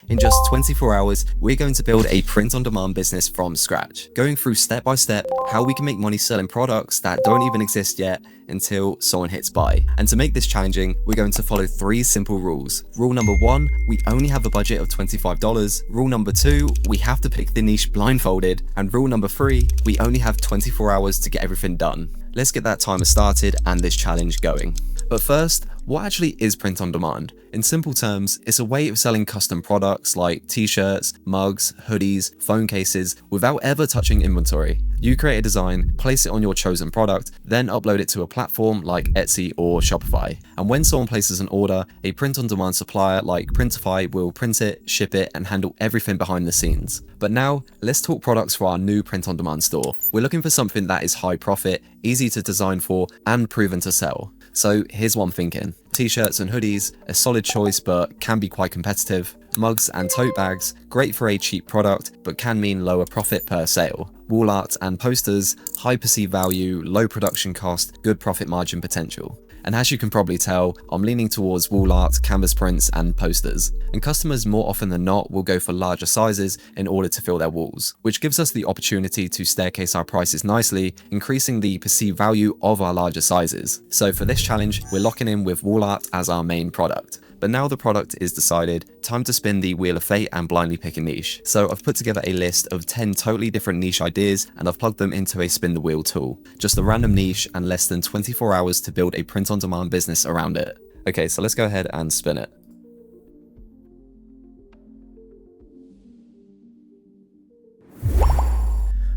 In just 24 hours, we're going to build a print-on-demand business from scratch, going through step by step how we can make money selling products that don't even exist yet until someone hits buy. And to make this challenging, we're going to follow 3 simple rules. Rule number 1, we only have a budget of $25. Rule number 2, we have to pick the niche blindfolded. And rule number 3, we only have 24 hours to get everything done. Let's get that timer started and this challenge going. But first, what actually is print on demand? In simple terms, it's a way of selling custom products like t-shirts, mugs, hoodies, phone cases without ever touching inventory. You create a design, place it on your chosen product, then upload it to a platform like Etsy or Shopify. And when someone places an order, a print on demand supplier like Printify will print it, ship it, and handle everything behind the scenes. But now, let's talk products for our new print on demand store. We're looking for something that is high profit, easy to design for, and proven to sell. So here's what I'm thinking. T-shirts and hoodies, a solid choice but can be quite competitive. Mugs and tote bags, great for a cheap product but can mean lower profit per sale. Wall art and posters, high perceived value, low production cost, good profit margin potential. And as you can probably tell, I'm leaning towards wall art, canvas prints, and posters. And customers more often than not will go for larger sizes in order to fill their walls, which gives us the opportunity to staircase our prices nicely, increasing the perceived value of our larger sizes. So for this challenge, we're locking in with wall art as our main product. But now the product is decided, time to spin the wheel of fate and blindly pick a niche. So I've put together a list of 10 totally different niche ideas and I've plugged them into a spin the wheel tool. Just a random niche and less than 24 hours to build a print on demand business around it. Okay, so let's go ahead and spin it.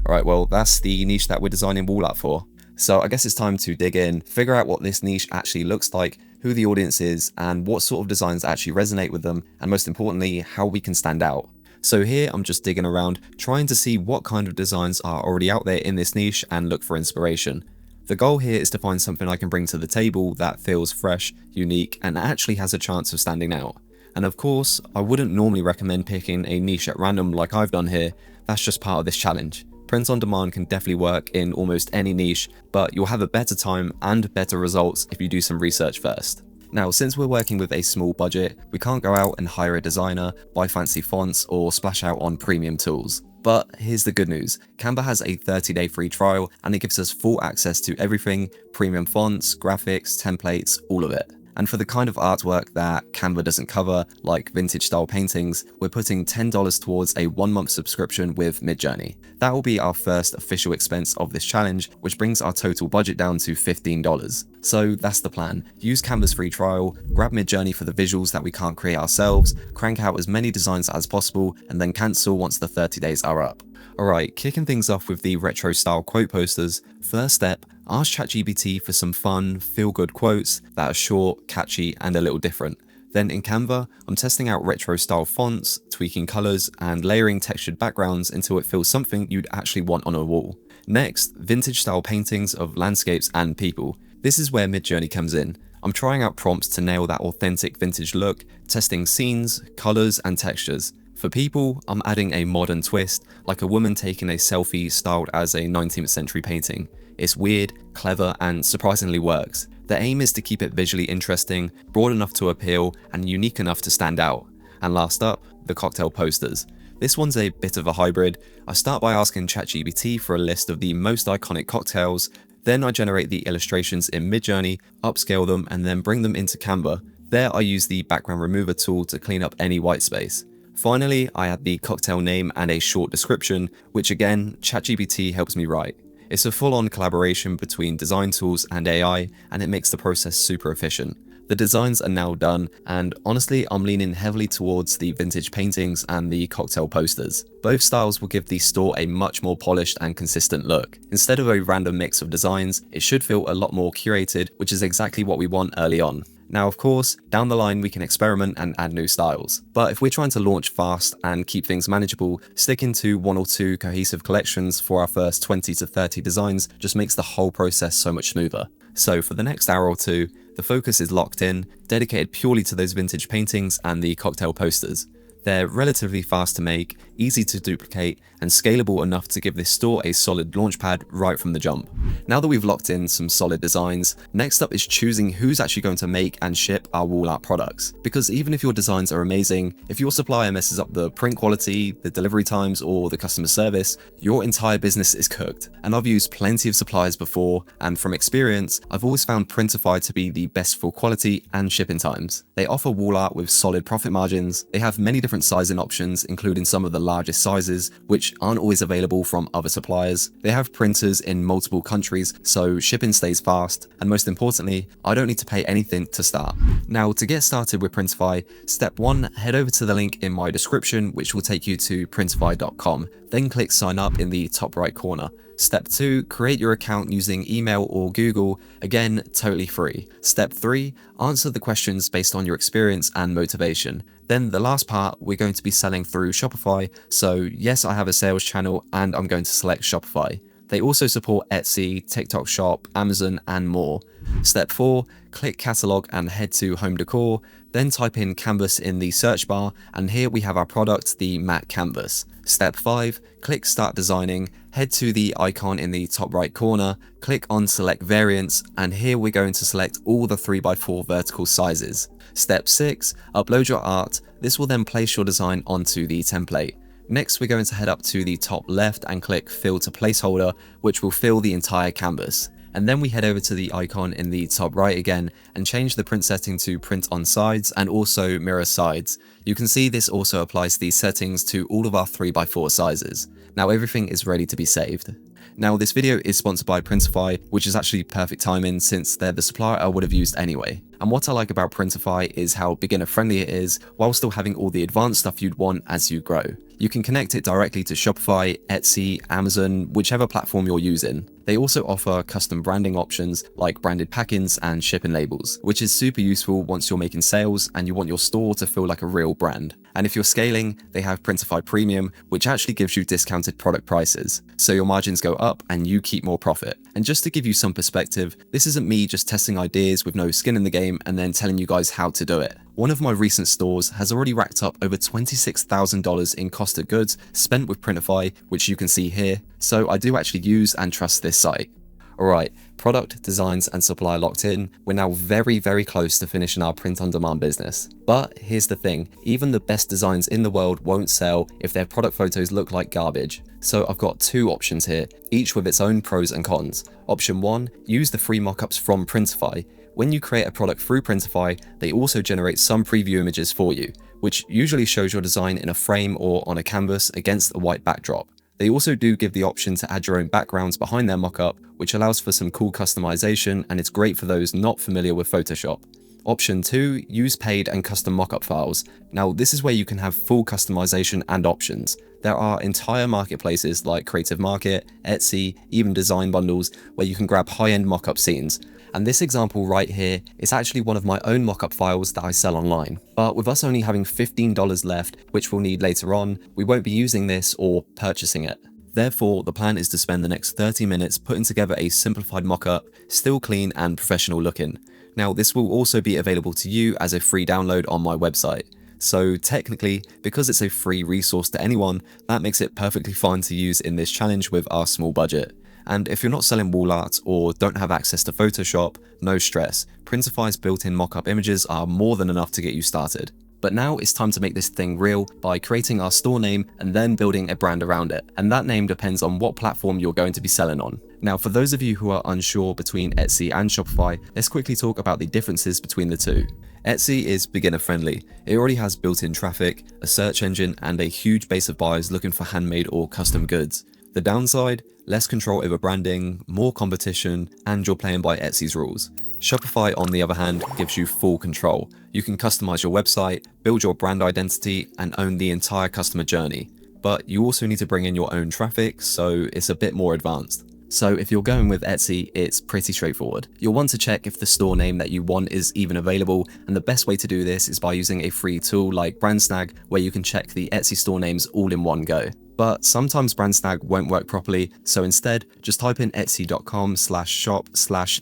Alright, well that's the niche that we're designing wall art for. So I guess it's time to dig in, figure out what this niche actually looks like, who the audience is, and what sort of designs actually resonate with them, and most importantly, how we can stand out. So here I'm just digging around, trying to see what kind of designs are already out there in this niche and look for inspiration. The goal here is to find something I can bring to the table that feels fresh, unique, and actually has a chance of standing out. And of course, I wouldn't normally recommend picking a niche at random like I've done here, that's just part of this challenge. Print on demand can definitely work in almost any niche, but you'll have a better time and better results if you do some research first. Now, since we're working with a small budget, we can't go out and hire a designer, buy fancy fonts, or splash out on premium tools. But here's the good news, Canva has a 30-day free trial and it gives us full access to everything, premium fonts, graphics, templates, all of it. And for the kind of artwork that Canva doesn't cover, like vintage style paintings, we're putting $10 towards a 1-month subscription with Midjourney. That will be our first official expense of this challenge, which brings our total budget down to $15. So that's the plan. Use Canva's free trial, grab Midjourney for the visuals that we can't create ourselves, crank out as many designs as possible, and then cancel once the 30 days are up. Alright, kicking things off with the retro style quote posters. First step, ask ChatGPT for some fun, feel-good quotes that are short, catchy, and a little different. Then in Canva, I'm testing out retro style fonts, tweaking colors, and layering textured backgrounds until it feels something you'd actually want on a wall. Next, vintage style paintings of landscapes and people. This is where Midjourney comes in. I'm trying out prompts to nail that authentic vintage look, testing scenes, colors, and textures. For people, I'm adding a modern twist, like a woman taking a selfie styled as a 19th century painting. It's weird, clever, and surprisingly works. The aim is to keep it visually interesting, broad enough to appeal, and unique enough to stand out. And last up, the cocktail posters. This one's a bit of a hybrid. I start by asking ChatGPT for a list of the most iconic cocktails, then I generate the illustrations in Midjourney, upscale them, and then bring them into Canva. There I use the background remover tool to clean up any white space. Finally, I add the cocktail name and a short description, which again, ChatGPT helps me write. It's a full-on collaboration between design tools and AI, and it makes the process super efficient. The designs are now done, and honestly, I'm leaning heavily towards the vintage paintings and the cocktail posters. Both styles will give the store a much more polished and consistent look. Instead of a random mix of designs, it should feel a lot more curated, which is exactly what we want early on. Now, of course, down the line we can experiment and add new styles. But if we're trying to launch fast and keep things manageable, sticking to 1 or 2 cohesive collections for our first 20 to 30 designs just makes the whole process so much smoother. So for the next hour or two, the focus is locked in, dedicated purely to those vintage paintings and the cocktail posters. They're relatively fast to make, easy to duplicate, and scalable enough to give this store a solid launchpad right from the jump. Now that we've locked in some solid designs, next up is choosing who's actually going to make and ship our wall art products. Because even if your designs are amazing, if your supplier messes up the print quality, the delivery times, or the customer service, your entire business is cooked. And I've used plenty of suppliers before, and from experience, I've always found Printify to be the best for quality and shipping times. They offer wall art with solid profit margins. They have many different sizing options, including some of the largest sizes, which aren't always available from other suppliers. They have printers in multiple countries, so shipping stays fast, and most importantly, I don't need to pay anything to start. Now, to get started with Printify, step 1, head over to the link in my description, which will take you to printify.com. Then click sign up in the top right corner. Step 2, create your account using email or Google, again, totally free. Step 3, answer the questions based on your experience and motivation. Then the last part, we're going to be selling through Shopify, so yes, I have a sales channel and I'm going to select Shopify. They also support Etsy, TikTok Shop, Amazon, and more. Step 4, click catalog and head to home decor, then type in canvas in the search bar, and here we have our product, the matte canvas. Step 5, click start designing, head to the icon in the top right corner, click on select variants, and here we're going to select all the 3x4 vertical sizes. Step 6, upload your art. This will then place your design onto the template. Next, we're going to head up to the top left and click fill to placeholder, which will fill the entire canvas. And then we head over to the icon in the top right again and change the print setting to print on sides and also mirror sides. You can see this also applies these settings to all of our 3x4 sizes. Now everything is ready to be saved. Now this video is sponsored by Printify, which is actually perfect timing since they're the supplier I would have used anyway. And what I like about Printify is how beginner friendly it is, while still having all the advanced stuff you'd want as you grow. You can connect it directly to Shopify, Etsy, Amazon, whichever platform you're using. They also offer custom branding options like branded packings and shipping labels, which is super useful once you're making sales and you want your store to feel like a real brand. And if you're scaling, they have Printify Premium, which actually gives you discounted product prices. So your margins go up and you keep more profit. And just to give you some perspective, this isn't me just testing ideas with no skin in the game and then telling you guys how to do it. One of my recent stores has already racked up over $26,000 in cost of goods spent with Printify, which you can see here. So I do actually use and trust this site. Alright, product, designs, and supply locked in, we're now very close to finishing our print-on-demand business. But here's the thing, even the best designs in the world won't sell if their product photos look like garbage. So I've got two options here, each with its own pros and cons. Option 1, use the free mockups from Printify. When you create a product through Printify, they also generate some preview images for you, which usually shows your design in a frame or on a canvas against a white backdrop. They also do give the option to add your own backgrounds behind their mockup, which allows for some cool customization and it's great for those not familiar with Photoshop. Option 2, use paid and custom mockup files. Now this is where you can have full customization and options. There are entire marketplaces like Creative Market, Etsy, even Design Bundles, where you can grab high-end mockup scenes. And this example right here is actually one of my own mockup files that I sell online. But with us only having $15 left, which we'll need later on, we won't be using this or purchasing it. Therefore, the plan is to spend the next 30 minutes putting together a simplified mockup, still clean and professional looking. Now, this will also be available to you as a free download on my website. So technically, because it's a free resource to anyone, that makes it perfectly fine to use in this challenge with our small budget. And if you're not selling wall art or don't have access to Photoshop, no stress. Printify's built-in mockup images are more than enough to get you started. But now it's time to make this thing real by creating our store name and then building a brand around it. And that name depends on what platform you're going to be selling on. Now, for those of you who are unsure between Etsy and Shopify, let's quickly talk about the differences between the two. Etsy is beginner friendly. It already has built-in traffic, a search engine, and a huge base of buyers looking for handmade or custom goods. The downside, less control over branding, more competition, and you're playing by Etsy's rules. Shopify, on the other hand, gives you full control. You can customize your website, build your brand identity, and own the entire customer journey. But you also need to bring in your own traffic, so it's a bit more advanced. So if you're going with Etsy, it's pretty straightforward. You'll want to check if the store name that you want is even available, and the best way to do this is by using a free tool like BrandSnag, where you can check the Etsy store names all in one go. But sometimes BrandSnag won't work properly, so instead, just type in etsy.com/shop/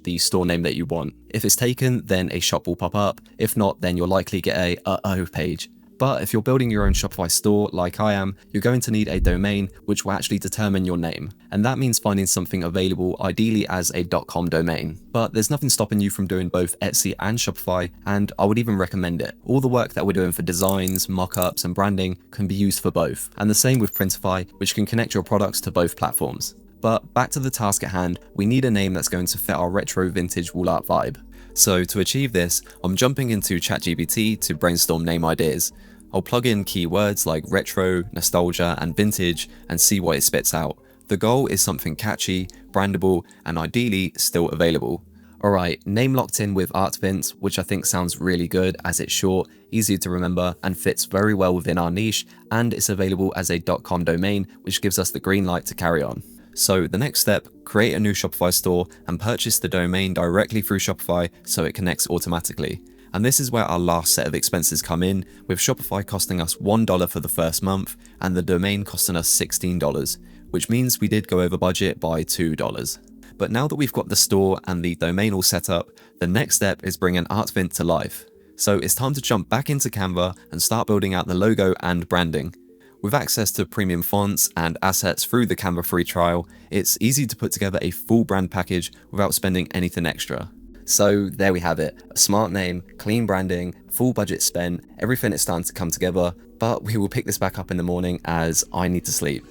the store name that you want. If it's taken, then a shop will pop up. If not, then you'll likely get a uh-oh page. But if you're building your own Shopify store like I am, you're going to need a domain which will actually determine your name. And that means finding something available ideally as a .com domain. But there's nothing stopping you from doing both Etsy and Shopify, and I would even recommend it. All the work that we're doing for designs, mockups, and branding can be used for both. And the same with Printify, which can connect your products to both platforms. But back to the task at hand, we need a name that's going to fit our retro vintage wall art vibe. So to achieve this, I'm jumping into ChatGPT to brainstorm name ideas. I'll plug in keywords like retro, nostalgia, and vintage and see what it spits out. The goal is something catchy, brandable, and ideally still available. Alright, name locked in with ArtVint, which I think sounds really good as it's short, easy to remember, and fits very well within our niche, and it's available as a .com domain, which gives us the green light to carry on. So the next step, create a new Shopify store and purchase the domain directly through Shopify so it connects automatically. And this is where our last set of expenses come in, with Shopify costing us $1 for the first month and the domain costing us $16, which means we did go over budget by $2. But now that we've got the store and the domain all set up, the next step is bringing ArtVint to life. So it's time to jump back into Canva and start building out the logo and branding. With access to premium fonts and assets through the Canva free trial, it's easy to put together a full brand package without spending anything extra. So there we have it, a smart name, clean branding, full budget spent, everything is starting to come together, but we will pick this back up in the morning as I need to sleep.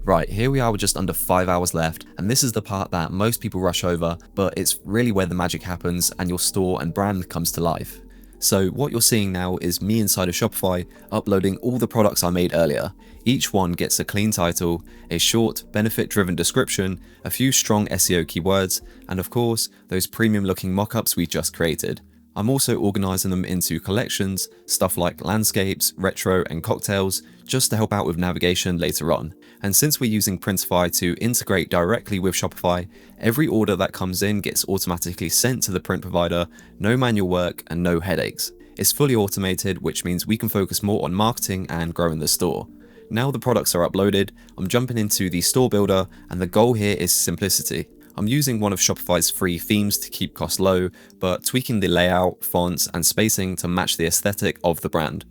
Right, here we are with just under 5 hours left, and this is the part that most people rush over, but it's really where the magic happens and your store and brand comes to life. So what you're seeing now is me inside of Shopify uploading all the products I made earlier. Each one gets a clean title, a short, benefit-driven description, a few strong SEO keywords, and of course, those premium-looking mockups we just created. I'm also organizing them into collections, stuff like landscapes, retro, and cocktails, just to help out with navigation later on. And since we're using Printify to integrate directly with Shopify, every order that comes in gets automatically sent to the print provider, no manual work and no headaches. It's fully automated, which means we can focus more on marketing and growing the store. Now the products are uploaded, I'm jumping into the store builder, and the goal here is simplicity. I'm using one of Shopify's free themes to keep costs low, but tweaking the layout, fonts, and spacing to match the aesthetic of the brand.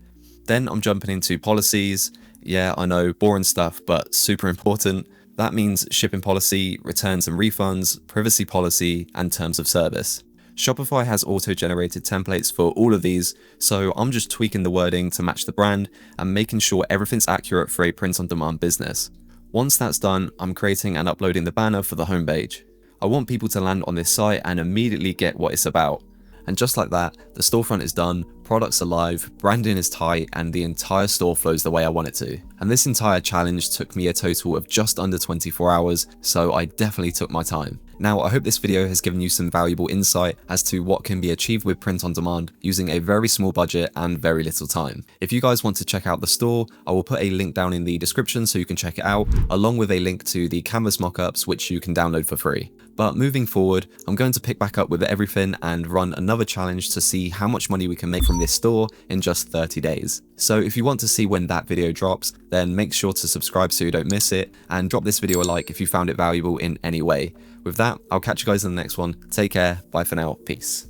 Then I'm jumping into policies. Yeah, I know, boring stuff, but super important. That means shipping policy, returns and refunds, privacy policy, and terms of service. Shopify has auto-generated templates for all of these, so I'm just tweaking the wording to match the brand and making sure everything's accurate for a print-on-demand business. Once that's done, I'm creating and uploading the banner for the homepage. I want people to land on this site and immediately get what it's about. And just like that, the storefront is done, products are live, branding is tight, and the entire store flows the way I want it to. And this entire challenge took me a total of just under 24 hours, so I definitely took my time. Now, I hope this video has given you some valuable insight as to what can be achieved with print on demand using a very small budget and very little time. If you guys want to check out the store, I will put a link down in the description so you can check it out, along with a link to the canvas mockups which you can download for free. But moving forward, I'm going to pick back up with everything and run another challenge to see how much money we can make from this store in just 30 days. So if you want to see when that video drops, then make sure to subscribe so you don't miss it, and drop this video a like if you found it valuable in any way. With that, I'll catch you guys in the next one. Take care, bye for now, peace.